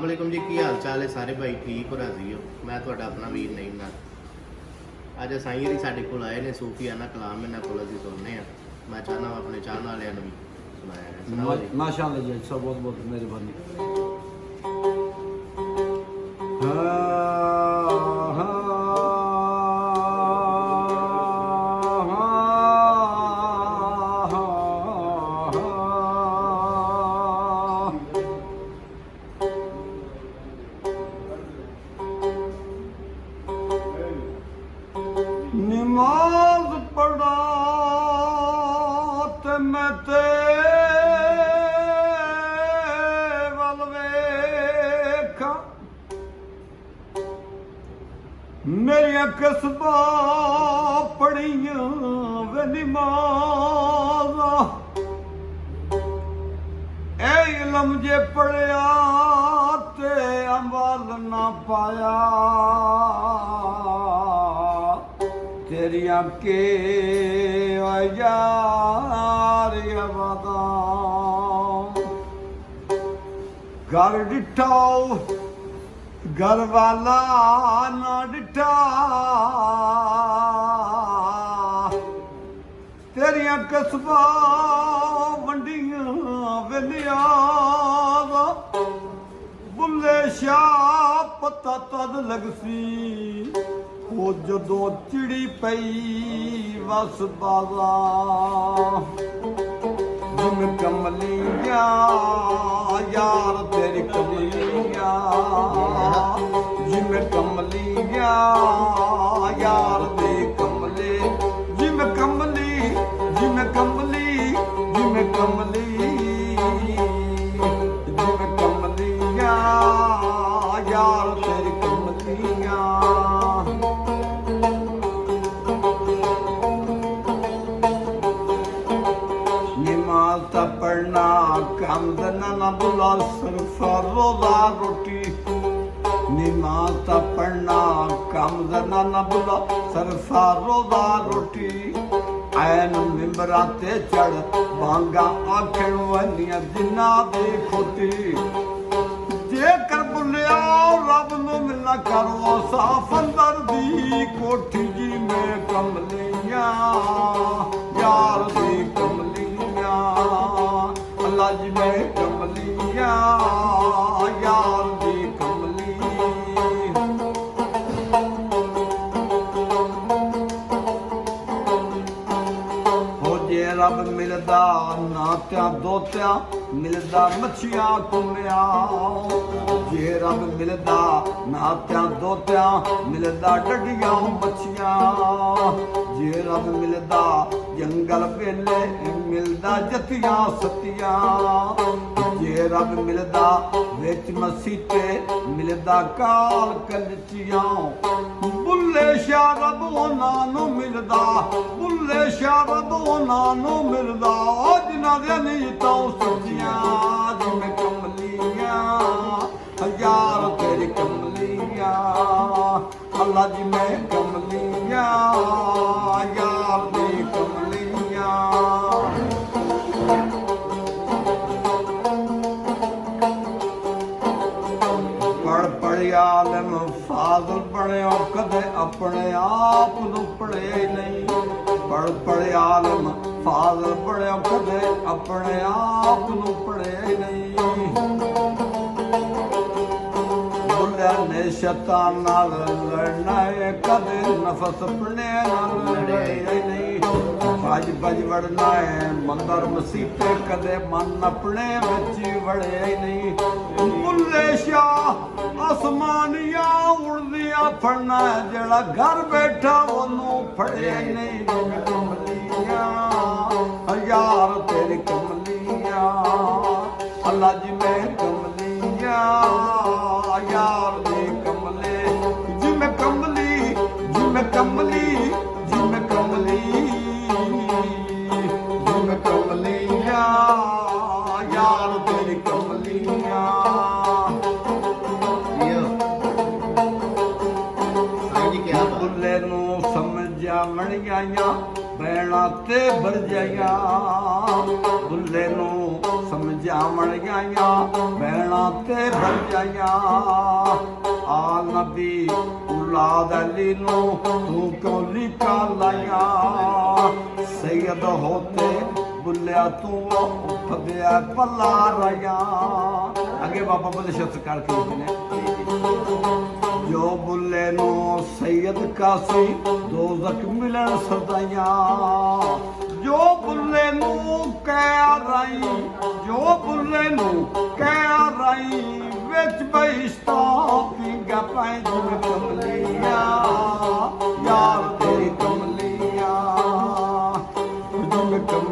अस्सलाम वालेकुम जी, की हाल चाल है सारे भाई? ठीक हो, राजी हो? मैं ਤੁਹਾਡਾ अपना वीर नहीं ना। ਅੱਜ ਸਾਈਂ ਜੀ ਸਾਡੇ ਕੋਲ ਆਏ ਨੇ ਸੂਫੀਆਨਾ ਕਲਾਮ ਇਹਨਾਂ ਕੋਲ ਅਸੀਂ ਸੁਣਨੇ ਆ। ਮੈਂ ਚਾਹਨਾ ਆਪਣੇ ਚਾਹਣ ਵਾਲਿਆਂ ਨੂੰ ਵੀ ਸੁਣਾਇਆ ਜਾਏ। ਸੁਣਾਓ ਜੀ। माशाअल्लाह जी, सब बहुत बहुत मेहरबानी। नमाज पढ़ा ते मैं ते वल वेखा, मेरिया कसबा पढ़ियां वे नमाज़ा, ए इलम जे पढ़िया ते अमल ना पाया, तेरिया के यार वादा घर डिठाओ घर वाला ना डिठा, तेरिया कसबा वंडियां वेलिया, बुल्ले शाह पता तद लगसी वो जदों चिड़ी पई वस बाजा, जिम कमलिया यार तेरी कमलिया, जिम कमलिया यार दे कमले, जिम कमली जिम कमली जिम कमली जिम कमलिया यार तेरी कमलिया। पढ़ना कामदना न बुला सरफा रोजा रोटी, नमाज पढ़ना कामदना न बुला सरफा रोजा रोटी, ऐन मिंबरा ते चढ़ भांगा आखण वालियां जिन्ना दे खोटी, जे कर बुलिया रब नु मिलना करो साफ अंदर दी कोठी, जी मैं कमलिया यार दी कमलिया, अल्लाह जी मैं कमलिया यार दी कमली। हो जे रब मिलदा नात्या दोत्या मिलदा मच्छिया कुमिया, जे रब मिलदा नात्या दोत्या मिलदा डडिया मच्छिया, जे रब मिलदा जंगल वेले मिलदा जतिया सतिया, जे रब मिलदा विच मसीते मिलदा काल कलचिया, बुल्ले शाह रब उन्हां नूं मिलदा, बुल्ले शाह रब उन्हां नूं मिलदा, जिन्हां दे नीतां सच्चियां, जिवें कमलिया यार तेरी कमलिया, अल्लाह जी मैं कमलिया यार दी कमलिया। पढ़ पढ़ आलम फाज़ल पढ़ियो कदे अपने आप नूं पढ़े नहीं, पढ़ पढ़ आलम फाज़ल पढ़ियो कदे अपने आप नूं पढ़े नहीं, ने शैतान नाल लड़ना है कदे नफस अपने नाल लड़े नहीं, भज भज वड़ना है मंदर मसीते कदे मन अपने विच वड़े नहीं, बुल्ले शाह आसमानिया उड़दिया फड़ना है जेड़ा घर बैठा ओनू फड़े नहीं, कमलिया यार तेरी कमलिया, अल्लाह जी मैं कमलिया यार दे कमले, जिम कमली जिम कमली जिम कमली जिम कमलिया यार तेरी कमलिया। बुल्ले नू समझा मणियां भैणा ते भरजाइयां, बुल्ले नू ਸਮਝਾਵਣ ਗਈਆਂ ਬਹਿਣਾ ਤੇ ਭਰਜਾਈਆਂ ਆ ਨਬੀ ਔਲਾਦ ਅਲੀ ਨੂੰ ਤੂੰ ਕਿਉਂ ਲਿਖਾ ਲਾਇਆ ਸੈਯਦ ਹੋਤੇ ਬੁੱਲਿਆ ਤੂੰ ਫਦਿਆ ਪੱਲਾ ਰਿਆ ਅੱਗੇ ਬਾਬਾ ਬੁੱਲੇ ਸ਼ਬਦ ਕਰਕੇ ਲਿਖਦੇ ਨੇ ਜੋ ਬੁੱਲੇ ਨੂੰ ਸੈਯਦ ਕਾਸੀ ਦੋਜ਼ਖ ਮਿਲਣ ਸਦਾਈਆਂ ਜੋ ਬੁੱਲੇ ਨੂੰ ਕਹਿ ਰਾਈ ਜੋ ਬੁੱਲੇ ਨੂੰ ਕਹਿ ਰਾਈ ਵਿੱਚ ਬਹਿਸ਼ਤਾ ਪੀਂਗਾ ਪੈਂਜ ਕਮਲੀਆਂ ਯਾਰ ਤੇਰੀ ਕਮਲੀਆਂ ਤੁਮ